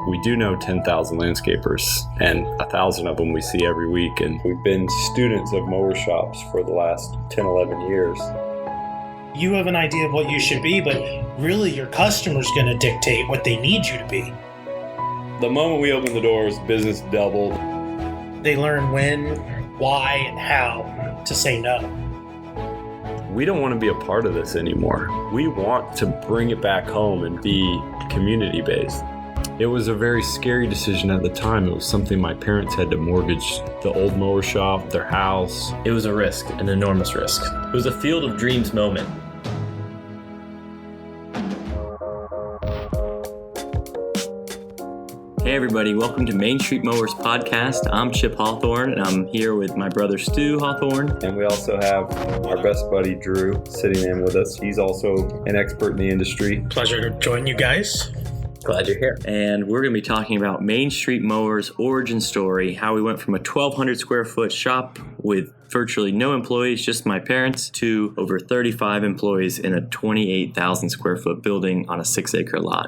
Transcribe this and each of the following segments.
we do know 10,000 landscapers, and 1,000 of them we see every week. And we've been students of Mower Shops for the last 10, 11 years. You have an idea of what you should be, but really your customer's going to dictate what they need you to be. The moment we opened the doors, business doubled. They learn when, why, and how to say no. We don't want to be a part of this anymore. We want to bring it back home and be community-based. It was a very scary decision at the time. It was something my parents had to mortgage the old mower shop, their house. It was a risk, an enormous risk. It was a field of dreams moment. Hey everybody, welcome to Main Street Mowers Podcast. I'm Chip Hawthorne, and I'm here with my brother Stu Hawthorne. And we also have our best buddy Drew sitting in with us. He's also an expert in the industry. Pleasure to join you guys. Glad you're here. And we're going to be talking about Main Street Mowers' origin story, how we went from a 1,200 square foot shop with virtually no employees, just my parents, to over 35 employees in a 28,000 square foot building on a 6-acre lot.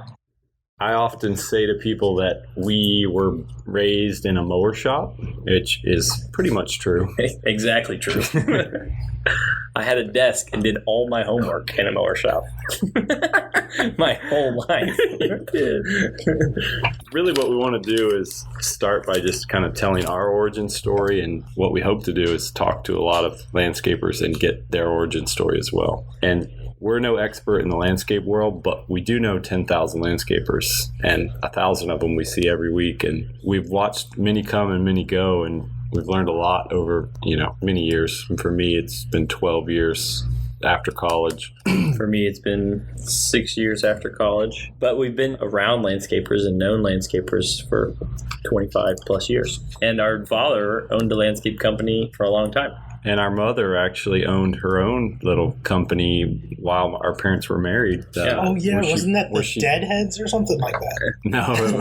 I often say to people that we were raised in a mower shop, which is pretty much true. Exactly true. I had a desk and did all my homework in a mower shop. My whole life. Really what we want to do is start by just kind of telling our origin story, and what we hope to do is talk to a lot of landscapers and get their origin story as well. And we're no expert in the landscape world, but we do know 10,000 landscapers, and 1,000 of them we see every week. And we've watched many come and many go, and we've learned a lot over, many years. And for me, it's been 12 years after college. For me, it's been 6 years after college. But we've been around landscapers and known landscapers for 25 plus years. And our father owned a landscape company for a long time. And our mother actually owned her own little company while our parents were married. Wasn't that the Deadheads or something like that? No, it was.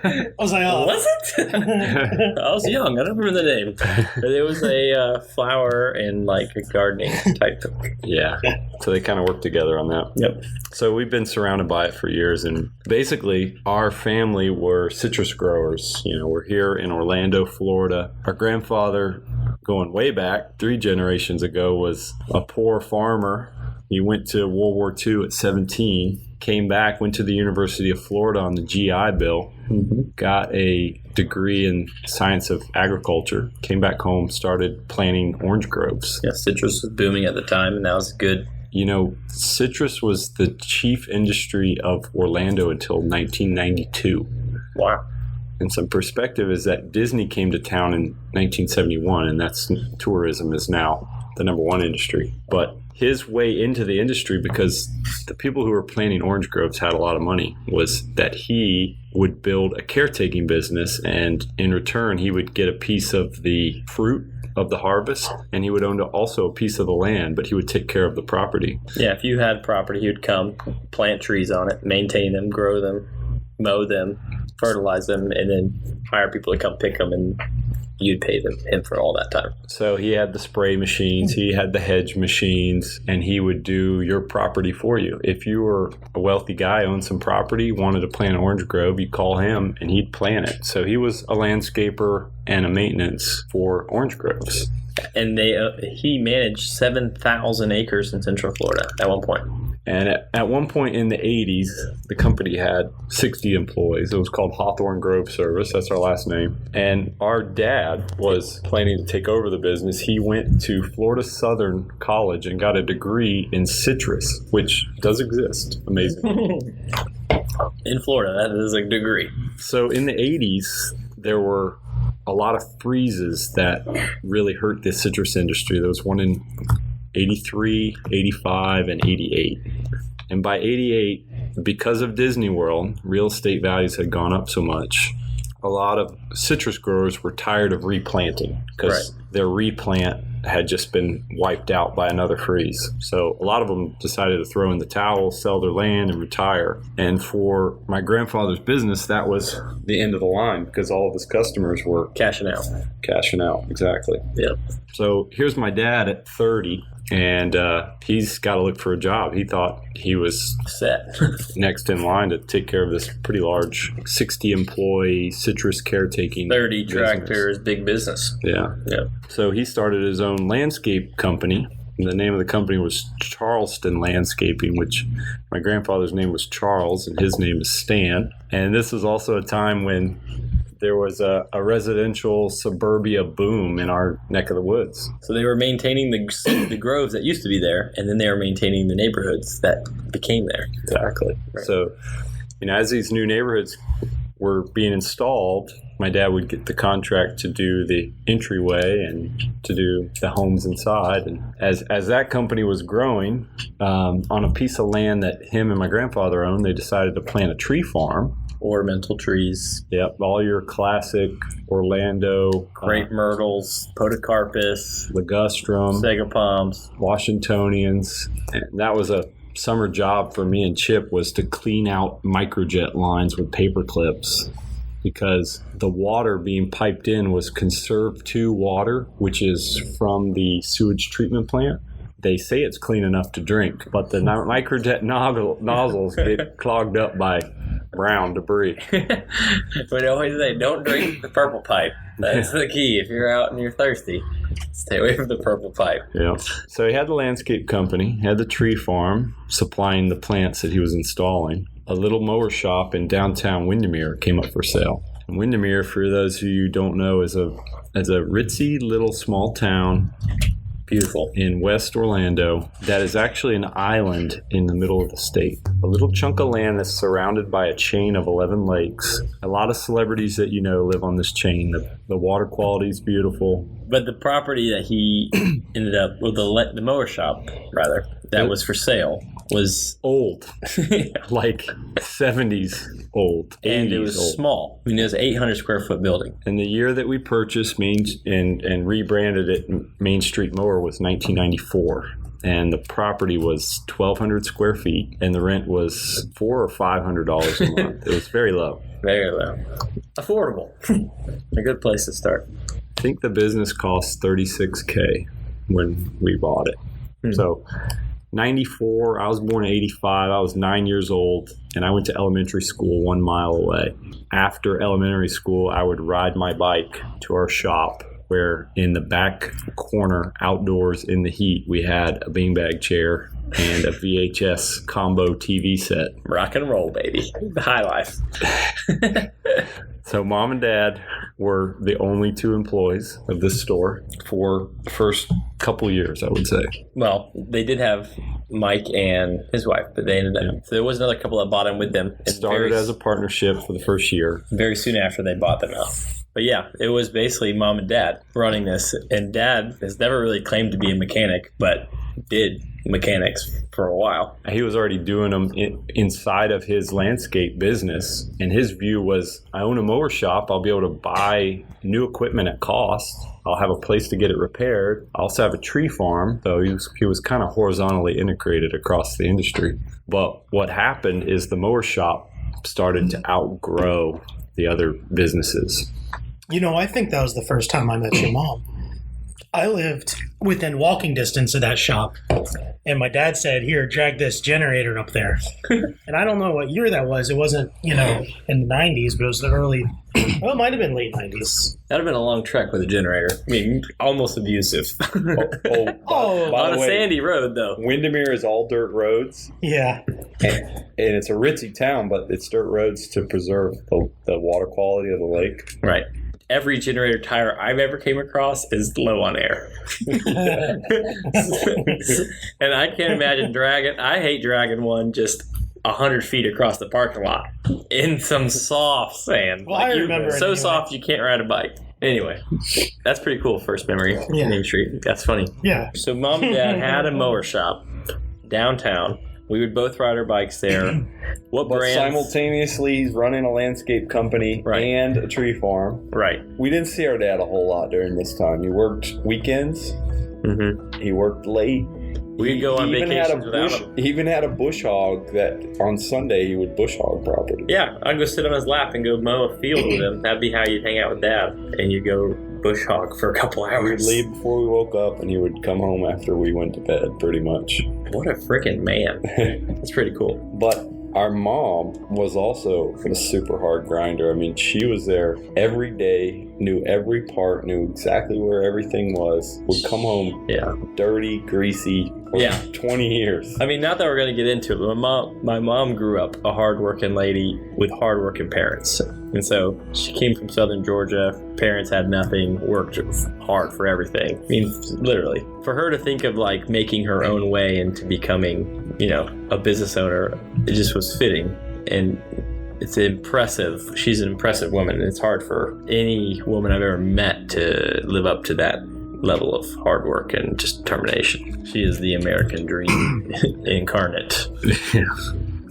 I was like, oh. Was it? I was young. I don't remember the name. But it was a flower and like a gardening type. Yeah. So they kind of worked together on that. Yep. So we've been surrounded by it for years. And basically, our family were citrus growers. We're here in Orlando, Florida. Our grandfather, going way back 3 generations ago, was a poor farmer. He went to World War II at 17, came back, went to the University of Florida on the GI Bill, got a degree in science of agriculture, came back home, started planting orange groves. Yeah, citrus was booming at the time, and that was good. Citrus was the chief industry of Orlando until 1992. Wow. And some perspective is that Disney came to town in 1971, and tourism is now the number one industry. But his way into the industry, because the people who were planting orange groves had a lot of money, was that he would build a caretaking business, and in return he would get a piece of the fruit of the harvest, and he would own also a piece of the land, but he would take care of the property. Yeah, if you had property, he would come, plant trees on it, maintain them, grow them, mow them, fertilize them, and then hire people to come pick them, and you'd pay him for all that time. So he had the spray machines, he had the hedge machines, and he would do your property for you. If you were a wealthy guy, owned some property, wanted to plant an orange grove, you call him and he'd plant it. So he was a landscaper and a maintenance for orange groves. And he managed 7,000 acres in Central Florida at one point. And at one point in the 80s, the company had 60 employees. It was called Hawthorne Grove Service. That's our last name. And our dad was planning to take over the business. He went to Florida Southern College and got a degree in citrus, which does exist. Amazing. In Florida, that is a degree. So in the 80s, there were a lot of freezes that really hurt the citrus industry. There was one in 83, 85, and 88. And by 88, because of Disney World, real estate values had gone up so much, a lot of citrus growers were tired of replanting because their replant had just been wiped out by another freeze. So a lot of them decided to throw in the towel, sell their land, and retire. And for my grandfather's business, that was the end of the line because all of his customers were cashing out. Cashing out, exactly. Yeah. So here's my dad at 30, And he's got to look for a job. He thought he was Set. next in line to take care of this pretty large 60-employee citrus caretaking 30 business. tractors, big business. Yeah. Yeah. So he started his own landscape company. And the name of the company was Charleston Landscaping, which my grandfather's name was Charles and his name is Stan. And this was also a time when there was a residential suburbia boom in our neck of the woods. So they were maintaining the groves that used to be there, and then they were maintaining the neighborhoods that became there. Exactly. Right. So, as these new neighborhoods were being installed, my dad would get the contract to do the entryway and to do the homes inside. And as that company was growing, on a piece of land that him and my grandfather owned, they decided to plant a tree farm. Ornamental trees, Yep, all your classic Orlando, crepe myrtles, podocarpus, ligustrum, sago palms. Washingtonians. And that was a summer job for me and Chip, was to clean out Microjet lines with paper clips, because the water being piped in was conserved 2 water, which is from the sewage treatment plant. They say it's clean enough to drink, but the Microjet nozzles get clogged up by brown debris. But I always say, don't drink the purple pipe. That's the key. If you're out and you're thirsty, stay away from the purple pipe. Yeah. So he had the landscape company, had the tree farm supplying the plants that he was installing. A little mower shop in downtown Windermere came up for sale. And Windermere, for those of you who don't know, is a ritzy little small town. Beautiful. In West Orlando, that is actually an island in the middle of the state. A little chunk of land that's surrounded by a chain of 11 lakes. A lot of celebrities that you know live on this chain. The water quality is beautiful. But the property that he ended up, well, the mower shop, rather, that was for sale was old. Like 70s old. And it was old. small. I mean, it was an 800 square foot building. And the year that we purchased and rebranded it Main Street Mower was 1994. And the property was 1,200 square feet, and the rent was $400 or $500 a month. It was very low. Very low. Affordable. A good place to start. I think the business cost $36K when we bought it. So 94, I was born in 85. I was 9 years old, and I went to elementary school 1 mile away. After elementary school, I would ride my bike to our shop, where in the back corner, outdoors in the heat, we had a beanbag chair and a VHS combo TV set. Rock and roll, baby. The high life. So mom and dad were the only 2 employees of this store for the first couple years, I would say. Well, they did have Mike and his wife, but they ended up. So there was another couple that bought them with them. It started as a partnership for the first year. Very soon after they bought them out. But yeah, it was basically mom and dad running this. And dad has never really claimed to be a mechanic, but did mechanics for a while. He was already doing them inside of his landscape business. And his view was, I own a mower shop. I'll be able to buy new equipment at cost. I'll have a place to get it repaired. I also have a tree farm. So he was kind of horizontally integrated across the industry. But what happened is the mower shop started to outgrow the other businesses. You know, I think that was the first time I met your mom. I lived within walking distance of that shop, and my dad said, here, drag this generator up there. And I don't know what year that was. It wasn't, in the 90s, but it was the early, well, it might have been late 90s. That would have been a long trek with a generator. I mean, almost abusive. On a sandy road, though. Windermere is all dirt roads. Yeah. And it's a ritzy town, but it's dirt roads to preserve the water quality of the lake. Right. Every generator tire I've ever came across is low on air. And I can't imagine I hate dragging one just 100 feet across the parking lot in some soft sand. Well, I remember so soft you can't ride a bike. Anyway, that's pretty cool. First memory. Yeah. Main Street. That's funny. Yeah. So mom and dad had a mower shop downtown. We would both ride our bikes there. What But brands? simultaneously, he's running a landscape company and a tree farm. Right. We didn't see our dad a whole lot during this time. He worked weekends. Mm-hmm. He worked late. We'd go on vacations without him. He even had a bush hog that on Sunday he would bush hog property. Yeah, I'd go sit on his lap and go mow a field with him. That'd be how you'd hang out with dad. And you'd go bush hog for a couple He would hours. leave before we woke up, and he would come home after we went to bed, pretty much. What a freaking man. That's pretty cool. But our mom was also a super hard grinder. I mean, she was there every day, knew every part, knew exactly where everything was, would come home Yeah. dirty, greasy for Yeah. 20 years. I mean, not that we're going to get into it, but my mom grew up a hardworking lady with hardworking parents. And so she came from southern Georgia. Parents had nothing, worked hard for everything. I mean, literally. For her to think of like making her own way into becoming, you know, a business owner, it just was fitting. And it's impressive. She's an impressive woman. And it's hard for any woman I've ever met to live up to that level of hard work and just determination. She is the American dream incarnate.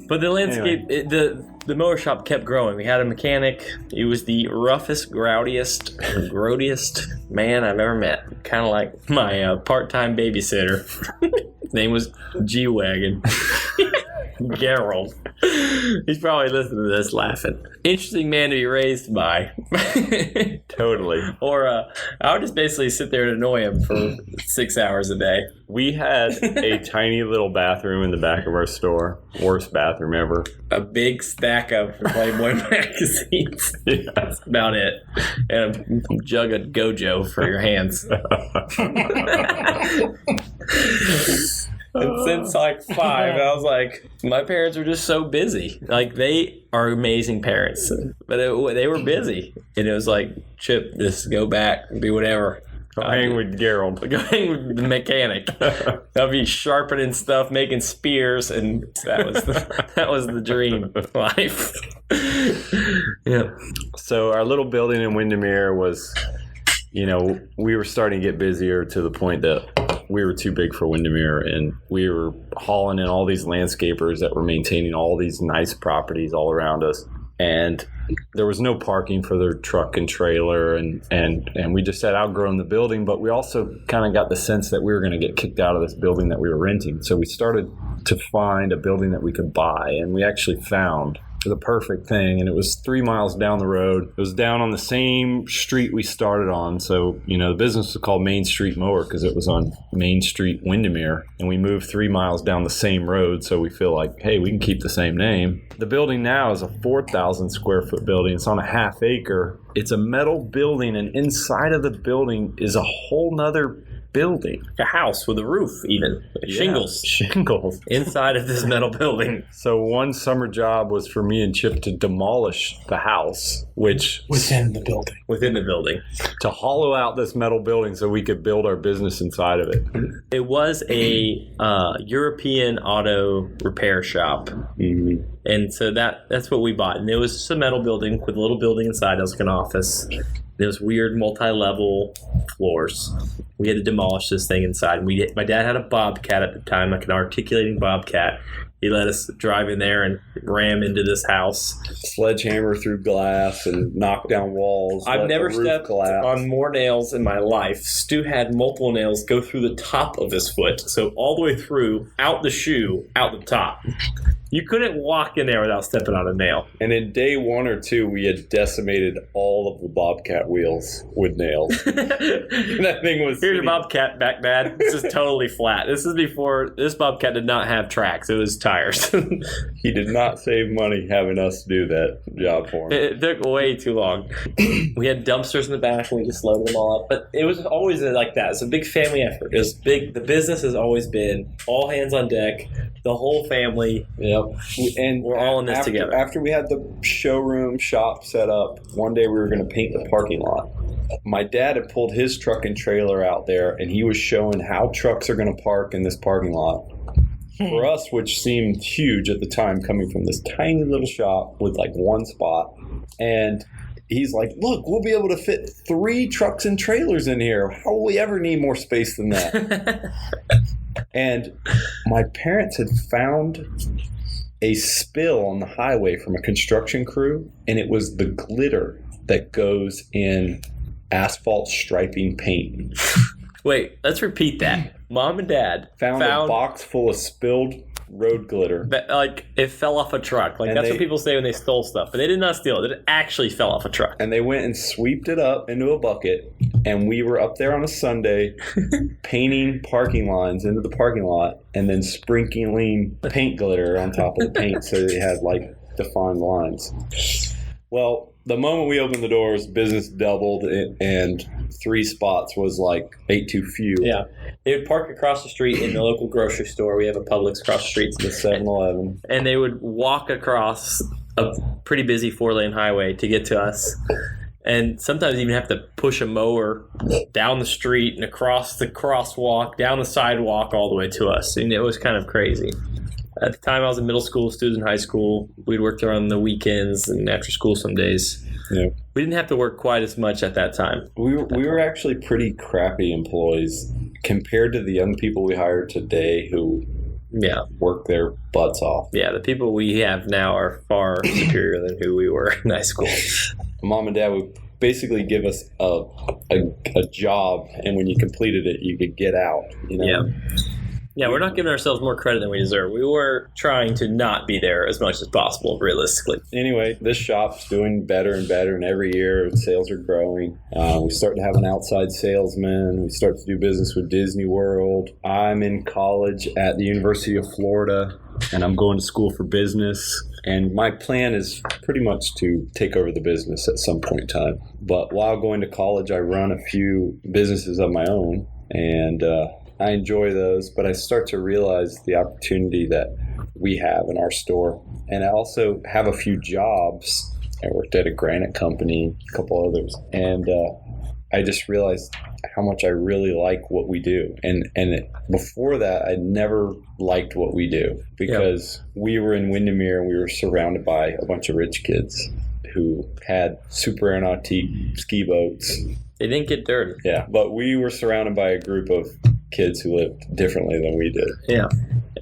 But the landscape, the mower shop kept growing. We had a mechanic. He was the roughest, groudiest, grodiest man I've ever met. Kind of like my part-time babysitter. His name was G-Wagon. Gerald. He's probably listening to this laughing. Interesting man to be raised by. Totally. Or I would just basically sit there and annoy him for 6 hours a day. We had a tiny little bathroom in the back of our store. Worst bathroom ever. A big stack of Playboy magazines. Yeah. That's about it. And a jug of Gojo for your hands. And since like 5, I was like, my parents were just so busy. Like, they are amazing parents, but they were busy. And it was like, Chip, just go back and do whatever. Go hang with Gerald. Go hang with the mechanic. I'll be sharpening stuff, making spears, and that was the dream life. Yeah. So our little building in Windermere was, you know, we were starting to get busier to the point that we were too big for Windermere, and we were hauling in all these landscapers that were maintaining all these nice properties all around us. And there was no parking for their truck and trailer, and we just had outgrown the building, but we also kind of got the sense that we were going to get kicked out of this building that we were renting. So we started to find a building that we could buy, and we actually found the perfect thing, and it was 3 miles down the road. It was down on the same street we started on. So, you know, the business was called Main Street Mower because it was on Main Street, Windermere, and we moved 3 miles down the same road, so we feel like, hey, we can keep the same name. The building now is a 4,000 square foot building. It's on a half acre. It's a metal building, and inside of the building is a whole nother building. A house with a roof, even. Shingles. Shingles. Inside of this metal building. So one summer job was for me and Chip to demolish the house, which Within the building. Within the building. to hollow out this metal building so we could build our business inside of it. It was a European auto repair shop. Mm-hmm. And so that's what we bought. And it was just a metal building with a little building inside. It was like an office. There was weird multi-level floors. We had to demolish this thing inside. My dad had a Bobcat at the time, like an articulating Bobcat. He let us drive in there and ram into this house. Sledgehammer through glass and knock down walls. I've never stepped on more nails in my life. Stu had multiple nails go through the top of his foot. So all the way through, out the shoe, out the top. You couldn't walk in there without stepping on a nail. And in day 1 or 2, we had decimated all of the Bobcat wheels with nails. That thing was... Here's your Bobcat back, Dad. This is totally flat. This is before... This Bobcat did not have tracks. It was tires. He did not save money having us do that job for him. It took way too long. We had dumpsters in the back and we just loaded them all up. But it was always like that. It's a big family effort. It was big. The business has always been all hands on deck, the whole family. Yep. And we're all in this together. After we had the showroom shop set up, one day we were going to paint the parking lot. My dad had pulled his truck and trailer out there, and he was showing how trucks are going to park in this parking lot. For us, which seemed huge at the time, coming from this tiny little shop with like one spot. And he's like, look, we'll be able to fit 3 trucks and trailers in here. How will we ever need more space than that? And my parents had found a spill on the highway from a construction crew, and it was the glitter that goes in asphalt striping paint. Wait, let's repeat that. Mom and Dad found a box full of spilled road glitter. Like, it fell off a truck. Like, that's what people say when they stole stuff. But they did not steal it. It actually fell off a truck. And they went and sweeped it up into a bucket, And we were up there on a Sunday painting parking lines into the parking lot and then sprinkling paint glitter on top of the paint so they had like defined lines. Well, the moment we opened the doors, business doubled, and 3 spots was like 8 too few. Yeah. They would park across the street in the local grocery store. We have a Publix across the street. The 7-Eleven. And they would walk across a pretty busy 4-lane highway to get to us. And sometimes even have to push a mower down the street and across the crosswalk, down the sidewalk, all the way to us. And it was kind of crazy. At the time, I was a middle school student in high school. We'd work there on the weekends and after school some days. Yeah. We didn't have to work quite as much at that time. We were actually pretty crappy employees compared to the young people we hire today who work their butts off. Yeah, the people we have now are far superior than who we were in high school. Mom and Dad would basically give us a job, and when you completed it, you could get out. You know? Yeah, we're not giving ourselves more credit than we deserve. We were trying to not be there as much as possible, realistically. Anyway, this shop's doing better and better, and every year sales are growing. We start to have an outside salesman. We start to do business with Disney World. I'm in college at the University of Florida, and I'm going to school for business. And my plan is pretty much to take over the business at some point in time. But while going to college, I run a few businesses of my own, and I enjoy those, but I start to realize the opportunity that we have in our store. And I also have a few jobs. I worked at a granite company, a couple others, and I just realized how much I really like what we do. And before that, I never liked what we do because we were in Windermere and we were surrounded by a bunch of rich kids who had super aeronautique ski boats. They didn't get dirty. Yeah, but we were surrounded by a group of kids who lived differently than we did.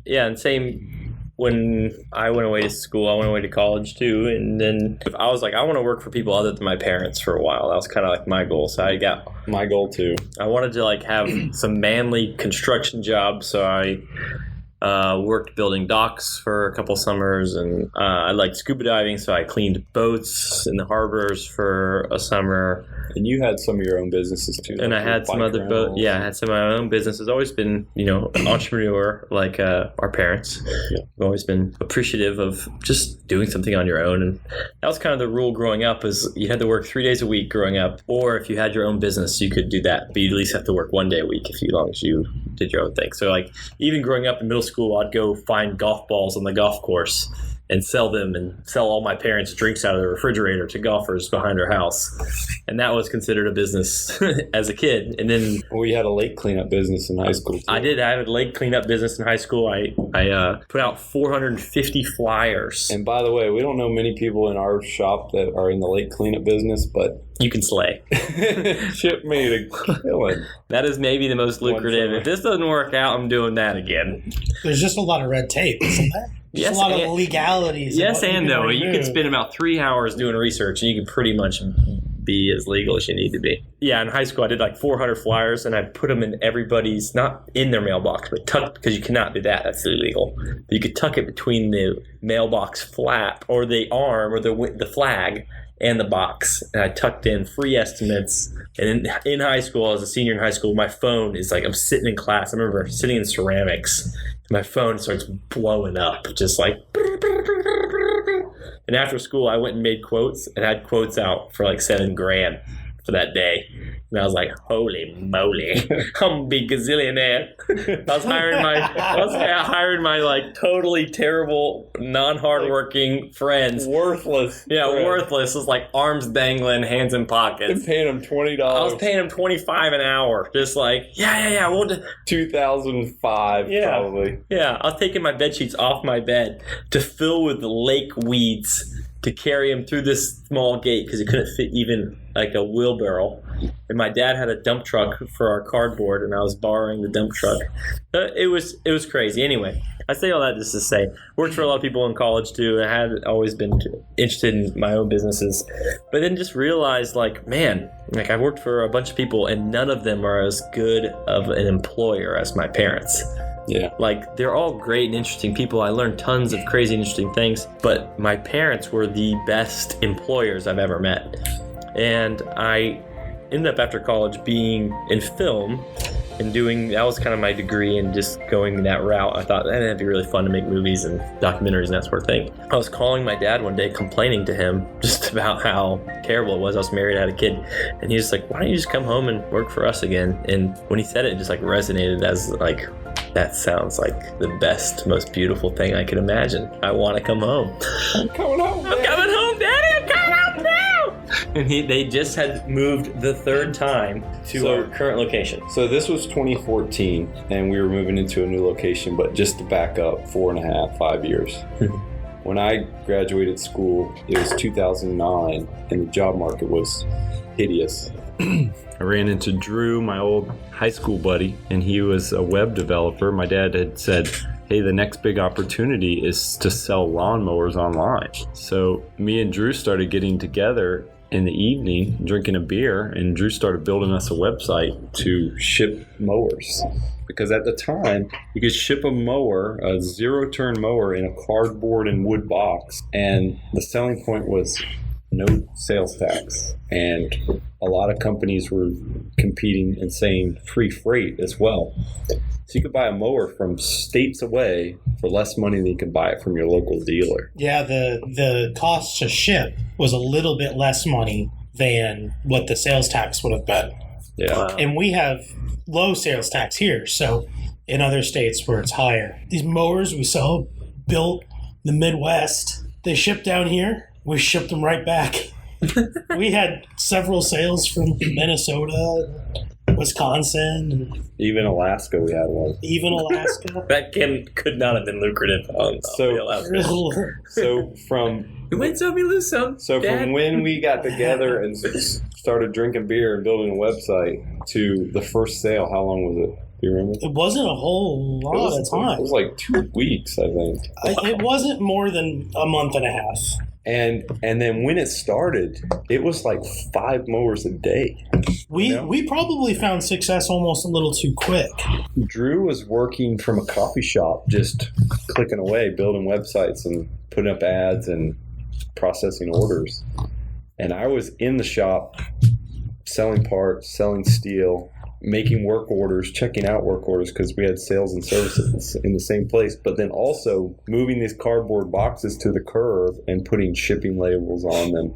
Yeah, and same when I went away to school, I went away to college too, and then I was like, I want to work for people other than my parents for a while. That was kind of like my goal. So I got my goal too. I wanted to like have some manly construction jobs, so I worked building docks for a couple summers, and I liked scuba diving, so I cleaned boats in the harbors for a summer. And you had some of your own businesses too. And I had some other I had some of my own businesses. Always been, an entrepreneur like our parents. Yeah. I've always been appreciative of just doing something on your own. And that was kind of the rule growing up, is you had to work 3 days a week growing up. Or if you had your own business, you could do that. But you'd at least have to work 1 day a week as long as you did your own thing. So like even growing up in middle school, I'd go find golf balls on the golf course and sell them and sell all my parents' drinks out of the refrigerator to golfers behind our house. And that was considered a business as a kid. And then we had a lake cleanup business in high school too. I did. I had a lake cleanup business in high school. I put out 450 flyers. And by the way, we don't know many people in our shop that are in the lake cleanup business, but you can slay. Ship me to kill it. That is maybe the most lucrative. If this doesn't work out, I'm doing that again. There's just a lot of red tape, isn't there? Yes, a lot of legalities. Yes, and no. You can spend about 3 hours doing research, and you can pretty much be as legal as you need to be. Yeah, in high school, I did like 400 flyers, and I put them in everybody's, not in their mailbox, but tucked, because you cannot do that. That's illegal. But you could tuck it between the mailbox flap or the arm or the flag and the box. And I tucked in free estimates. And in high school, I was a senior in high school, my phone is like, I'm sitting in class. I remember sitting in ceramics. My phone starts blowing up, just like. And after school, I went and made quotes and had quotes out for like $7,000 for that day. And I was like, holy moly, I'm a big gazillionaire. I was hiring my like totally terrible, non-hardworking friends. Worthless. Yeah, friends. Worthless. It was like arms dangling, hands in pockets. And paying them $20. I was paying them $25 an hour. Just like, yeah. We'll 2005 probably. Yeah, I was taking my bed sheets off my bed to fill with lake weeds to carry him through this small gate because he couldn't fit even like a wheelbarrow. And my dad had a dump truck for our cardboard, and I was borrowing the dump truck. It was crazy. Anyway, I say all that just to say, worked for a lot of people in college too. I had always been interested in my own businesses, but then just realized like, man, like I worked for a bunch of people, and none of them are as good of an employer as my parents. Yeah. Like, they're all great and interesting people. I learned tons of crazy interesting things, but my parents were the best employers I've ever met. And ended up after college being in film and that was kind of my degree, and just going that route. I thought that'd be really fun to make movies and documentaries and that sort of thing. I was calling my dad one day, complaining to him just about how terrible it was. I was married, I had a kid, and he was like, why don't you just come home and work for us again? And when he said it just like resonated as like, that sounds like the best, most beautiful thing I could imagine. I want to come home. I'm coming home. I'm coming home, Daddy. I'm coming home now. And they just had moved the third time to our current location. So this was 2014, and we were moving into a new location. But just to back up, 4.5, 5 years. When I graduated school, it was 2009, and the job market was hideous. I ran into Drew, my old high school buddy, and he was a web developer. My dad had said, hey, the next big opportunity is to sell lawnmowers online. So me and Drew started getting together in the evening, drinking a beer, and Drew started building us a website to ship mowers. Because at the time, you could ship a mower, a zero-turn mower, in a cardboard and wood box, and the selling point was no sales tax. And a lot of companies were competing and saying free freight as well. So you could buy a mower from states away for less money than you could buy it from your local dealer. Yeah, the cost to ship was a little bit less money than what the sales tax would have been. Yeah. Wow. And we have low sales tax here, so in other states where it's higher. These mowers we sell, built in the Midwest, they ship down here, we ship them right back. We had several sales from Minnesota, Wisconsin, and Even Alaska, we had one. even Alaska. That could not have been lucrative on the Alaska. So from We win some, we lose some. So Dad. from when we got together and started drinking beer and building a website to the first sale, how long was it? Do you remember? It wasn't a whole lot of time. It was like 2 weeks, I think. It wasn't more than a month and a half. And then when it started, it was like 5 mowers a day. We probably found success almost a little too quick. Drew was working from a coffee shop, just clicking away, building websites and putting up ads and processing orders. And I was in the shop selling parts, selling steel, making work orders, checking out work orders because we had sales and services in the same place, but then also moving these cardboard boxes to the curb and putting shipping labels on them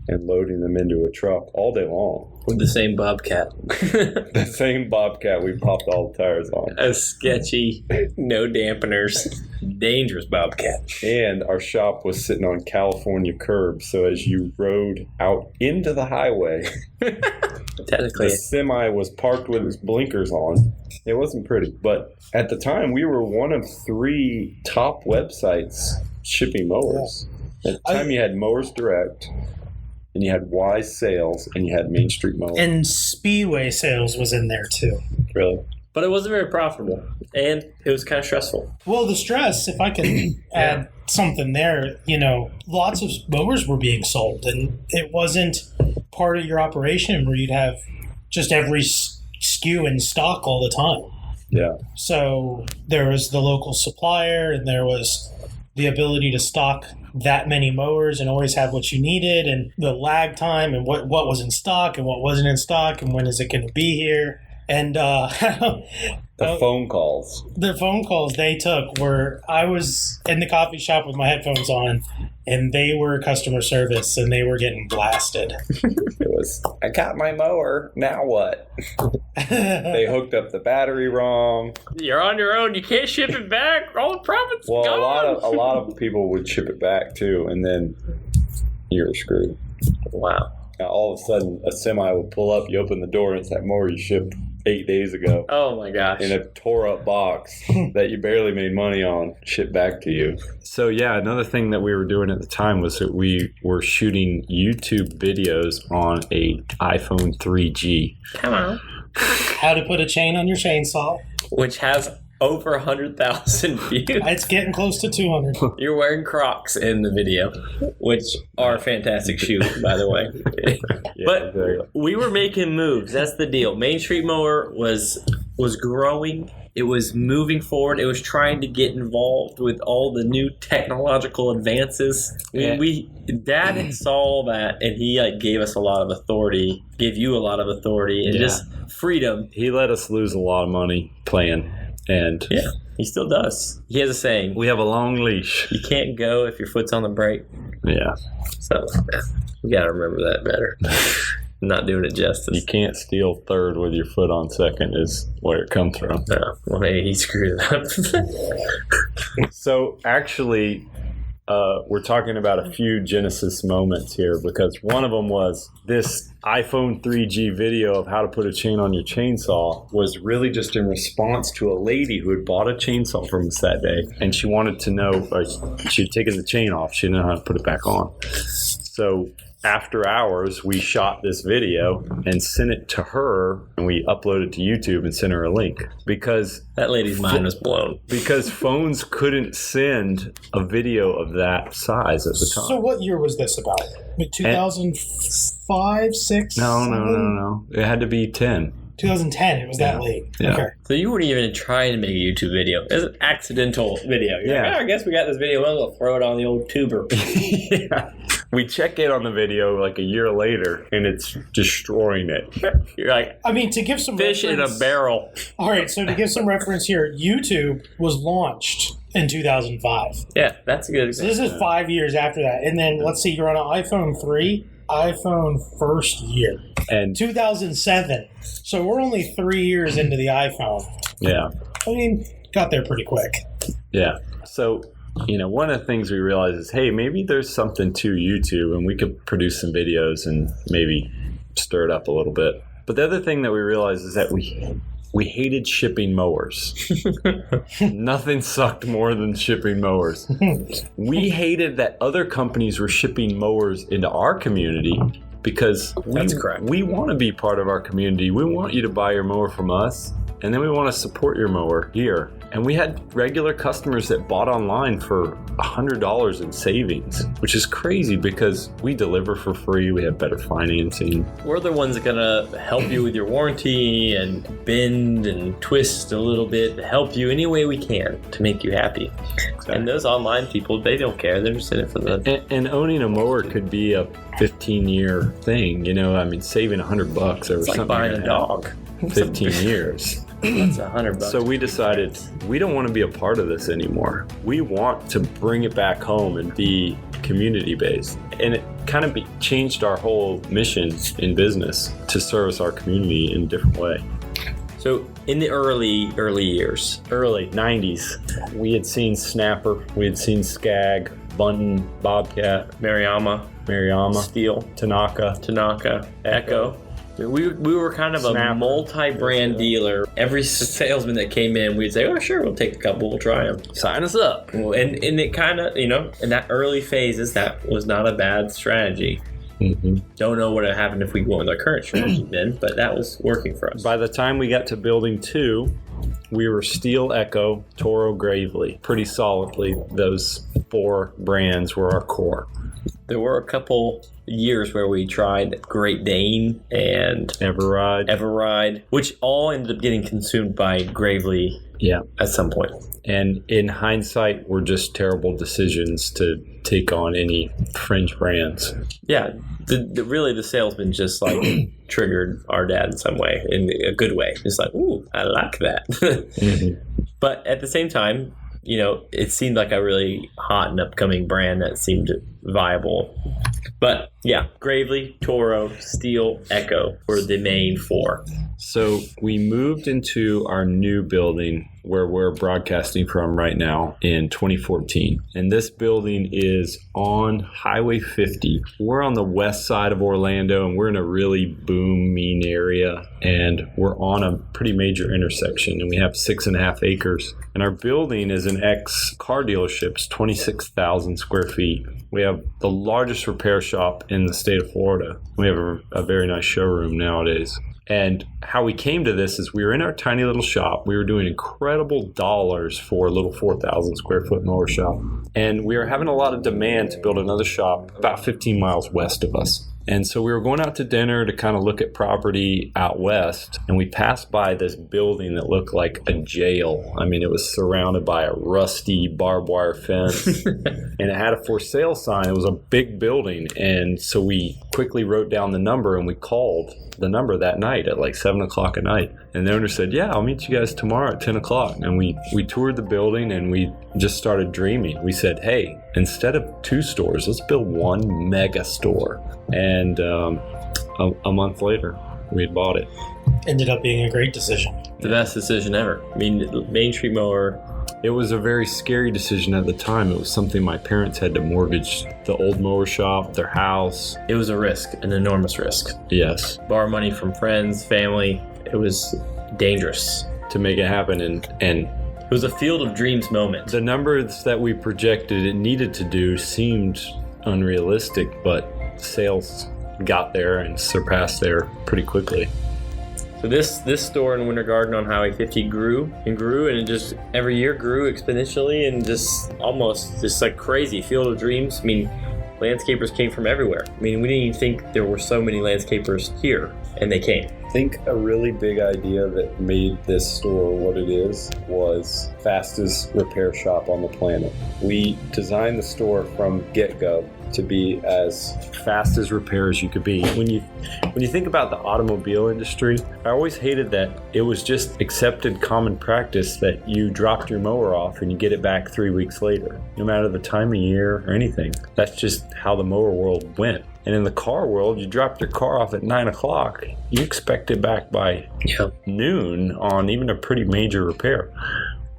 and loading them into a truck all day long. With the same Bobcat. The same Bobcat we popped all the tires on. A sketchy, no dampeners, dangerous Bobcat. And our shop was sitting on California curbs, so as you rode out into the highway, Technically, the semi was parked with its blinkers on. It wasn't pretty, but at the time we were one of 3 top websites shipping mowers. At the time you had Mowers Direct, and you had Wise Sales, and you had Main Street Mower. And Speedway Sales was in there too. Really? but it wasn't very profitable, and it was kind of stressful. Well, the stress, if I can add something there, lots of mowers were being sold, and it wasn't part of your operation where you'd have just every SKU in stock all the time. Yeah. So there was the local supplier, and there was the ability to stock that many mowers and always have what you needed, and the lag time and what was in stock and what wasn't in stock and when is it going to be here. And the phone calls. The phone calls they took were, I was in the coffee shop with my headphones on, and they were customer service, and they were getting blasted. It was, I got my mower, now what? They hooked up the battery wrong. You're on your own. You can't ship it back. All the profits Well, gone. a lot of people would ship it back too, and then you're screwed. Wow. Now, all of a sudden, a semi would pull up, you open the door, and it's that mower you shipped 8 days ago. Oh my gosh. In a tore up box that you barely made money on, shipped back to you. So yeah, another thing that we were doing at the time was that we were shooting YouTube videos on a iPhone 3G. Come on. How to put a chain on your chainsaw. Which has over 100,000 views. It's getting close to 200. You're wearing Crocs in the video, which are a fantastic shoes, by the way. Yeah, But exactly. we were making moves. That's the deal. Main Street Mower was growing. It was moving forward. It was trying to get involved with all the new technological advances. Dad saw that, and he gave us a lot of authority, gave you a lot of authority, and just freedom. He let us lose a lot of money playing. And yeah, he still does. He has a saying. We have a long leash. You can't go if your foot's on the brake. Yeah. So we got to remember that better. Not doing it justice. You can't steal third with your foot on second is where it comes from. No. Well, maybe he screwed it up. So actually, we're talking about a few Genesis moments here, because one of them was this iPhone 3G video of how to put a chain on your chainsaw was really just in response to a lady who had bought a chainsaw from us that day, and she wanted to know, she'd taken the chain off, she didn't know how to put it back on. So after hours, we shot this video and sent it to her, and we uploaded it to YouTube and sent her a link, because that lady's mind was blown. Because phones couldn't send a video of that size at the time. So what year was this about? 2005, 6? No. It had to be 10. 2010. It was that late. Yeah. Okay. So you weren't even trying to make a YouTube video. It was an accidental video. You're like, I guess we got this video. We'll throw it on the old tuber. Yeah. We check in on the video like a year later, and it's destroying it. You're like, I mean, to give some fish reference, in a barrel. All right, so to give some reference here, YouTube was launched in 2005. Yeah, that's a good So example. this is 5 years after that. And then, let's see, you're on an iPhone 3, iPhone first year. And 2007. So we're only 3 years into the iPhone. yeah. I mean, got there pretty quick. Yeah. So, one of the things we realized is, hey, maybe there's something to YouTube, and we could produce some videos and maybe stir it up a little bit. But the other thing that we realized is that we hated shipping mowers. Nothing sucked more than shipping mowers. We hated that other companies were shipping mowers into our community, because we want to be part of our community. We want you to buy your mower from us, and then we want to support your mower here. And we had regular customers that bought online for $100 in savings, which is crazy because we deliver for free. We have better financing. We're the ones that are going to help you with your warranty and bend and twist a little bit to help you any way we can to make you happy. Exactly. And those online people, they don't care. They're just in it for the... And owning a mower could be a 15-year thing, saving $100 over something. It's like buying a dog. 15 years. That's $100. So we decided we don't want to be a part of this anymore. We want to bring it back home and be community based. And it kind of changed our whole mission in business to service our community in a different way. So in the early years, early 90s, we had seen Snapper, we had seen Skag, Bunton, Bobcat, Mariama, Steel, Tanaka, Echo. We were kind of a multi-brand dealer. Every salesman that came in, we'd say, oh, sure, we'll take a couple, we'll try them. Sign us up. And it kind of, in that early phases, that was not a bad strategy. Mm-hmm. Don't know what would have happened if we went with our current strategy then, but that was working for us. By the time we got to building 2, we were Steel, Echo, Toro, Gravely. Pretty solidly, those 4 brands were our core. There were a couple years where we tried Great Dane and Everride, which all ended up getting consumed by Gravely at some point. And in hindsight, were just terrible decisions to take on any fringe brands. Yeah, really the salesman just triggered our dad in some way, in a good way. Just like, ooh, I like that. Mm-hmm. But at the same time, it seemed like a really hot and upcoming brand that seemed viable. But yeah, Gravely, Toro, Steel, Echo were the main 4. So we moved into our new building where we're broadcasting from right now in 2014. And this building is on Highway 50. We're on the west side of Orlando, and we're in a really booming area. And we're on a pretty major intersection, and we have 6.5 acres. And our building is an ex-car dealership. It's 26,000 square feet. We have the largest repair shop in the state of Florida. We have a very nice showroom nowadays. And how we came to this is we were in our tiny little shop. We were doing incredible dollars for a little 4,000 square foot mower shop. And we were having a lot of demand to build another shop about 15 miles west of us. And so we were going out to dinner to kind of look at property out west, and we passed by this building that looked like a jail. I mean, it was surrounded by a rusty barbed wire fence, and it had a for sale sign. It was a big building, and so we quickly wrote down the number, and we called the number that night at like 7 o'clock at night. And the owner said, yeah, I'll meet you guys tomorrow at 10 o'clock. And we toured the building, and we just started dreaming. We said, hey, instead of 2 stores, let's build one mega store. And a month later, we had bought it. Ended up being a great decision. The best decision ever. I mean, Main Street Mower. It was a very scary decision at the time. It was something my parents had to mortgage the old Mower Shop, their house. It was a risk, an enormous risk. Yes. Borrow money from friends, family. It was dangerous to make it happen. And it was a field of dreams moment. The numbers that we projected it needed to do seemed unrealistic, but sales got there and surpassed there pretty quickly. So this store in Winter Garden on Highway 50 grew, and it just every year grew exponentially, and just almost just like crazy field of dreams. I mean, landscapers came from everywhere. I mean, we didn't even think there were so many landscapers here, and they came. I think a really big idea that made this store what it is was fastest repair shop on the planet. We designed the store from get-go to be as fast as repair as you could be. When you think about the automobile industry, I always hated that it was just accepted common practice that you dropped your mower off and you get it back 3 weeks later, no matter the time of year or anything. That's just how the mower world went. And in the car world, you dropped your car off at 9 o'clock, you expect it back by noon on even a pretty major repair.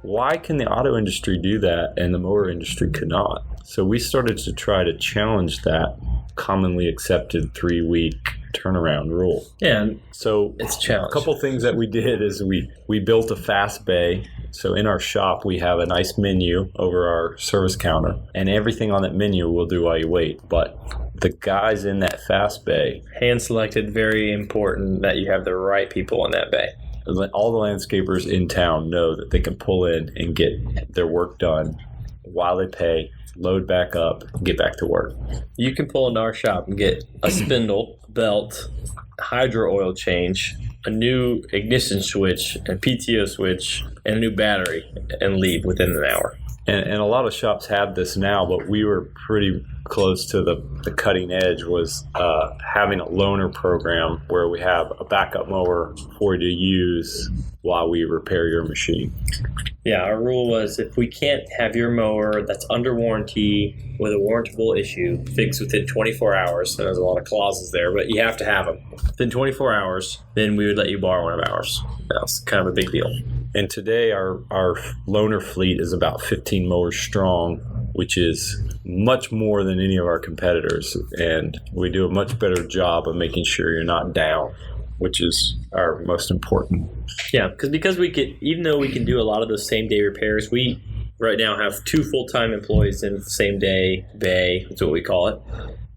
Why can the auto industry do that and the mower industry could not? So we started to try to challenge that commonly accepted 3-week turnaround rule. Yeah. So it's a challenge. A couple things that we did is we built a fast bay. So in our shop, we have a nice menu over our service counter, and everything on that menu we'll do while you wait. But the guys in that fast bay, hand selected, very important that you have the right people in that bay. All the landscapers in town know that they can pull in and get their work done while they pay, load back up, and get back to work. You can pull into our shop and get a spindle, belt, hydro oil change, a new ignition switch, a PTO switch, and a new battery, and leave within an hour. And a lot of shops have this now, but we were pretty close to the cutting edge was having a loaner program where we have a backup mower for you to use while we repair your machine. Yeah, our rule was if we can't have your mower that's under warranty with a warrantable issue fixed within 24 hours, and there's a lot of clauses there, but you have to have them within 24 hours, then we would let you borrow one of ours. That's kind of a big deal. And today our loaner fleet is about 15 mowers strong, which is much more than any of our competitors. And we do a much better job of making sure you're not down, which is our most important. Yeah, because we can, even though we can do a lot of those same day repairs, we right now have 2 full-time employees in the same day bay. That's what we call it.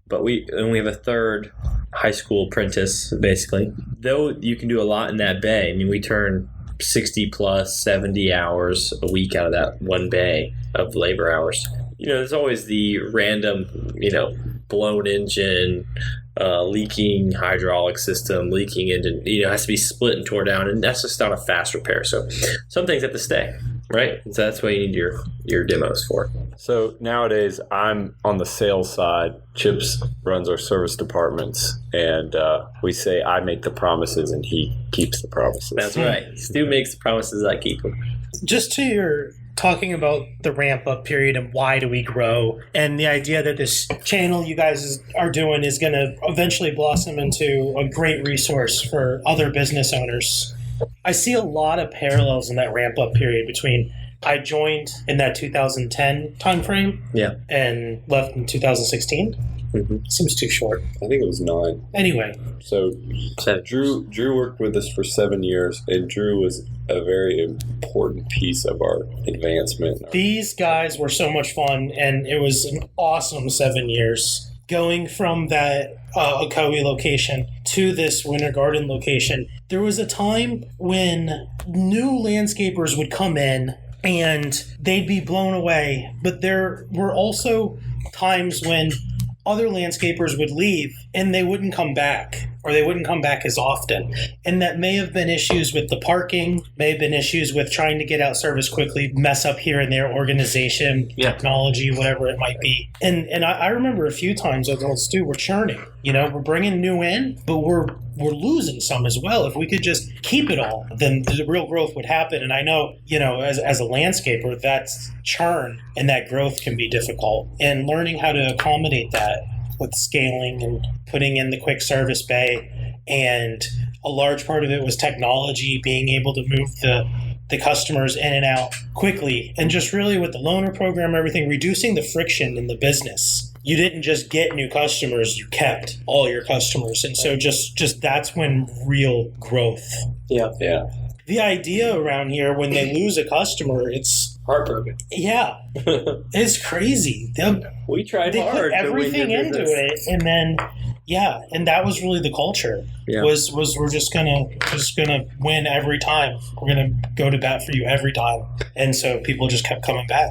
But we have a third high school apprentice, basically. Though you can do a lot in that bay. I mean, we turn 60 plus 70 hours a week out of that one bay of labor hours. You know, there's always the random, blown engine, leaking hydraulic system, leaking engine, has to be split and tore down, and that's just not a fast repair. So some things have to stay, right? So that's what you need your demos for. So nowadays I'm on the sales side. Chips runs our service departments, and we say I make the promises and he keeps the promises. That's right. Stu makes the promises, I keep them. Just to your talking about the ramp up period and why do we grow, and the idea that this channel you guys are doing is going to eventually blossom into a great resource for other business owners. I see a lot of parallels in that ramp up period between I joined in that 2010 timeframe, and left in 2016. Mm-hmm. Seems too short. I think it was 9. Anyway, so Drew worked with us for 7 years, and Drew was a very important piece of our advancement. These guys were so much fun, and it was an awesome 7 years. Going from that Ocoee location to this Winter Garden location, there was a time when new landscapers would come in and they'd be blown away. But there were also times when other landscapers would leave and they wouldn't come back, or they wouldn't come back as often. And that may have been issues with the parking, may have been issues with trying to get out service quickly, mess up here and there, organization, technology, whatever it might be. And I remember a few times I told Stu, we're churning. We're bringing new in, but we're losing some as well. If we could just keep it all, then the real growth would happen. And I know, as a landscaper, that's churn and that growth can be difficult. And learning how to accommodate that with scaling and putting in the quick service bay. And a large part of it was technology, being able to move the customers in and out quickly. And just really with the loaner program, everything, reducing the friction in the business. You didn't just get new customers, you kept all your customers. And so just that's when real growth. Yeah. The idea around here, when they lose a customer, it's heartbroken. Yeah. It's crazy. We tried they hard put everything to win into business. it, and then and that was really the culture. Was we're just gonna win every time. We're gonna go to bat for you every time. And so people just kept coming back.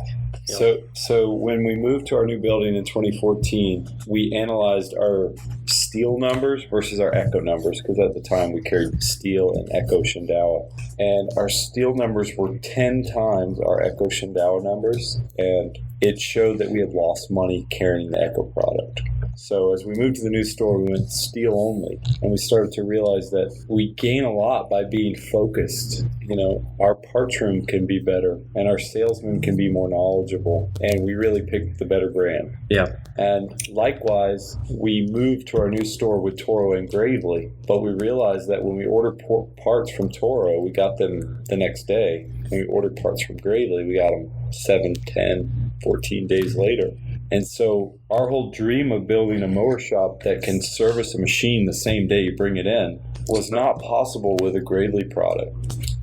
So when we moved to our new building in 2014, we analyzed our steel numbers versus our Echo numbers, because at the time we carried steel and Echo Shindawa. And our steel numbers were 10 times our Echo Shindawa numbers, and it showed that we had lost money carrying the Echo product. So as we moved to the new store, we went steel only, and we started to realize that we gain a lot by being focused. Our parts room can be better, and our salesmen can be more knowledgeable, and we really picked the better brand. Yeah. And likewise, we moved to our new store with Toro and Gravely, but we realized that when we ordered parts from Toro, we got them the next day. When we ordered parts from Gravely, we got them 7, 10, 14 days later. And so our whole dream of building a mower shop that can service a machine the same day you bring it in was not possible with a Gravely product.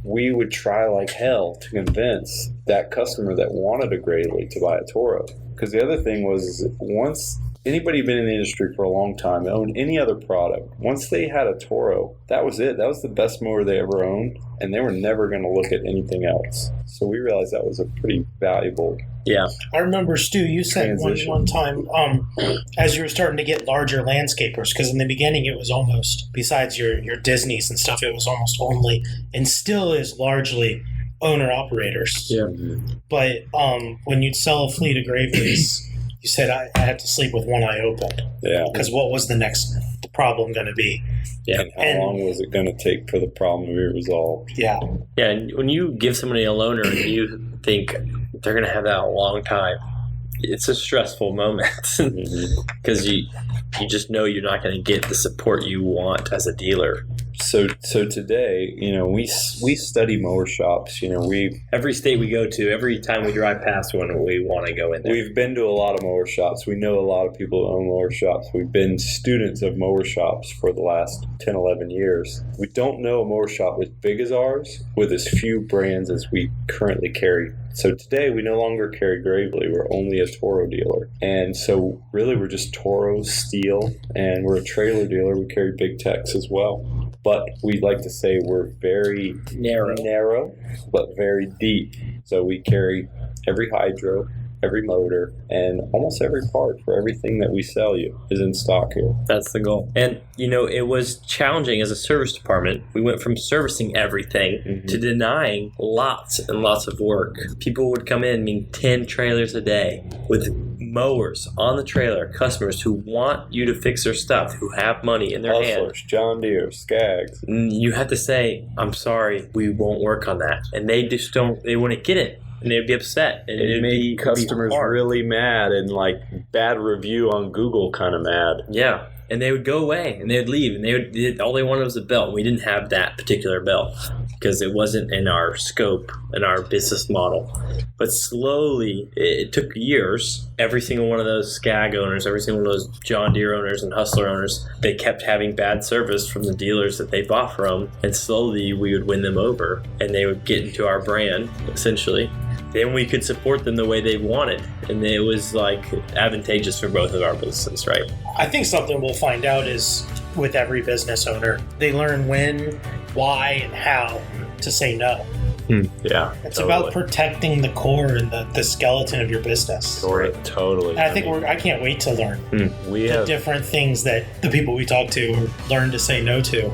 We would try like hell to convince that customer that wanted a Gravely to buy a Toro. Because the other thing was, once anybody been in the industry for a long time, owned any other product, once they had a Toro, that was it. That was the best mower they ever owned, and they were never going to look at anything else. So we realized that was a pretty valuable. Yeah. I remember, Stu, you said one time, as you were starting to get larger landscapers, because in the beginning it was almost, besides your Disneys and stuff, it was almost only, and still is largely, owner-operators. Yeah. But when you'd sell a fleet of Gravely's, you said, I had to sleep with one eye open. Yeah. Because what was the next problem going to be? Yeah. And how long was it going to take for the problem to be resolved? Yeah. Yeah, and when you give somebody a loaner and you think they're going to have that a long time, it's a stressful moment because you just know you're not going to get the support you want as a dealer. So today, we study mower shops. Every state we go to, every time we drive past one, we want to go in there. We've been to a lot of mower shops. We know a lot of people who own mower shops. We've been students of mower shops for the last 10, 11 years. We don't know a mower shop as big as ours with as few brands as we currently carry. So today we no longer carry Gravely. We're only a Toro dealer. And so really we're just Toro, steel, and we're a trailer dealer. We carry big techs as well. But we like to say we're very narrow, but very deep. So we carry every hydro, every motor, and almost every part for everything that we sell you is in stock here. That's the goal. And, it was challenging as a service department. We went from servicing everything to denying lots and lots of work. People would come in, 10 trailers a day with mowers on the trailer, customers who want you to fix their stuff, who have money in their hand. John Deere, Skaggs. You have to say, I'm sorry, we won't work on that. And they just they wouldn't get it. And they'd be upset. And it made customers really mad, and bad review on Google kind of mad. Yeah. And they would go away and they would leave, and all they wanted was a belt. We didn't have that particular belt because it wasn't in our scope, in our business model. But slowly, it took years. Every single one of those Skag owners, every single one of those John Deere owners and Hustler owners, they kept having bad service from the dealers that they bought from. And slowly, we would win them over, and they would get into our brand, essentially. Then we could support them the way they wanted. And it was advantageous for both of our businesses, right? I think something we'll find out is with every business owner, they learn when, why, and how to say no. Yeah. It's about protecting the core and the skeleton of your business. Totally. And I think I can't wait to learn We the have different things that the people we talk to learn to say no to.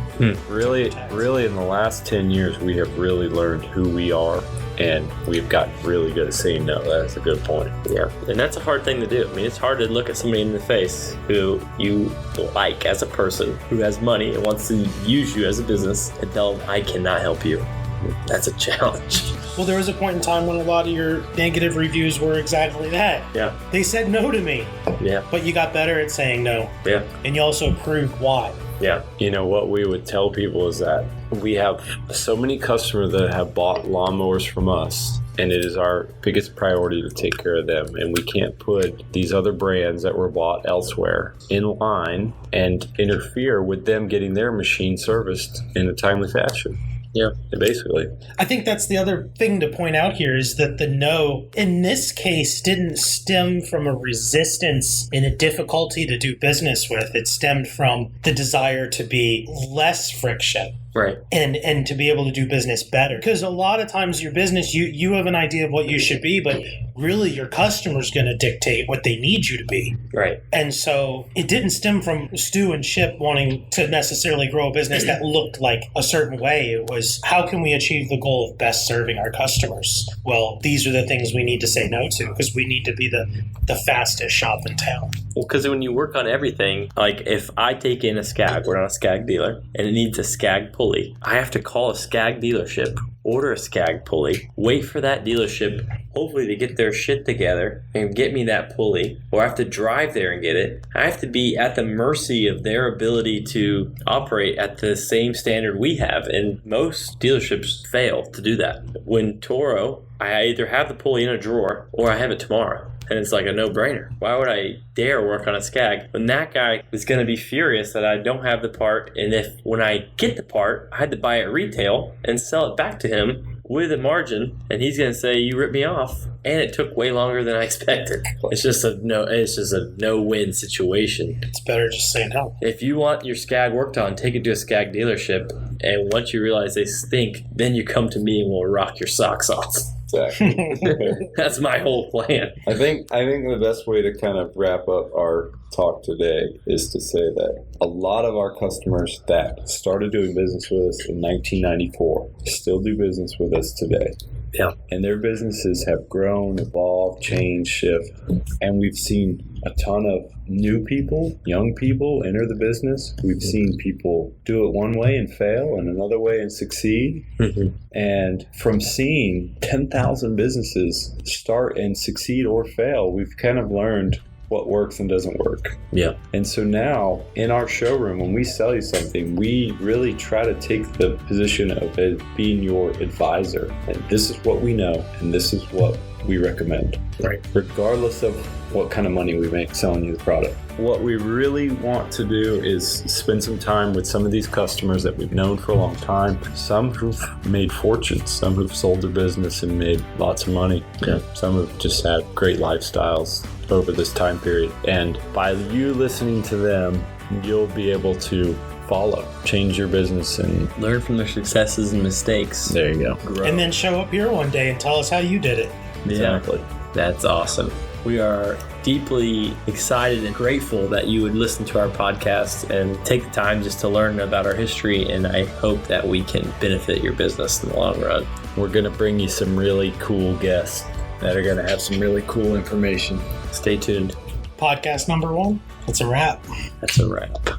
really in the last 10 years, we have really learned who we are, and we've gotten really good at saying no. That's a good point. Yeah, and that's a hard thing to do. I mean, it's hard to look at somebody in the face who you like as a person, who has money and wants to use you as a business, and tell them, I cannot help you. That's a challenge. Well, there was a point in time when a lot of your negative reviews were exactly that. Yeah. They said no to me. Yeah. But you got better at saying no. Yeah. And you also proved why. Yeah. You know, what we would tell people is that we have so many customers that have bought lawnmowers from us, and it is our biggest priority to take care of them. And we can't put these other brands that were bought elsewhere in line and interfere with them getting their machine serviced in a timely fashion. Yeah, basically. I think that's the other thing to point out here is that the no, in this case, didn't stem from a resistance and a difficulty to do business with. It stemmed from the desire to be less friction. Right. And to be able to do business better. Because a lot of times your business, you have an idea of what you should be, but really your customer's going to dictate what they need you to be. Right. And so it didn't stem from Stu and Chip wanting to necessarily grow a business that looked like a certain way. It was, how can we achieve the goal of best serving our customers? Well, these are the things we need to say no to because we need to be the fastest shop in town. Well, because when you work on everything, like if I take in a Skag, we're not a Skag dealer, and it needs a Skag pulley, I have to call a Skag dealership, order a Skag pulley, wait for that dealership, hopefully to get their shit together and get me that pulley, or I have to drive there and get it. I have to be at the mercy of their ability to operate at the same standard we have, and most dealerships fail to do that. When Toro, I either have the pulley in a drawer or I have it tomorrow. And it's like a no-brainer. Why would I dare work on a Skag when that guy is going to be furious that I don't have the part, and if when I get the part, I had to buy it retail and sell it back to him with a margin, and he's going to say, you ripped me off, and it took way longer than I expected. It's just a no-win situation. It's better just say no. If you want your Skag worked on, take it to a Skag dealership, and once you realize they stink, then you come to me and we'll rock your socks off. Exactly. That's my whole plan. I think the best way to kind of wrap up our talk today is to say that a lot of our customers that started doing business with us in 1994 still do business with us today. Yeah. And their businesses have grown, evolved, changed, shift. And we've seen a ton of new people, young people enter the business. We've seen people do it one way and fail and another way and succeed. Mm-hmm. And from seeing 10,000 businesses start and succeed or fail, we've kind of learned what works and doesn't work. Yeah. And so now in our showroom, when we sell you something, we really try to take the position of it being your advisor. And this is what we know, and this is what we recommend. Right. Regardless of what kind of money we make selling you the product. What we really want to do is spend some time with some of these customers that we've known for a long time. Some who've made fortunes, some who've sold their business and made lots of money. Yeah. Some have just had great lifestyles over this time period. And by you listening to them, you'll be able to change your business and Learn from their successes and mistakes. there you go. Grow. And then show up here one day and tell us how you did it. Exactly. That's awesome. We are deeply excited and grateful that you would listen to our podcast and take the time just to learn about our history, and I hope that we can benefit your business in the long run. We're going to bring you some really cool guests that are going to have some really cool information. Stay tuned. Podcast number 1. It's a wrap. That's a wrap.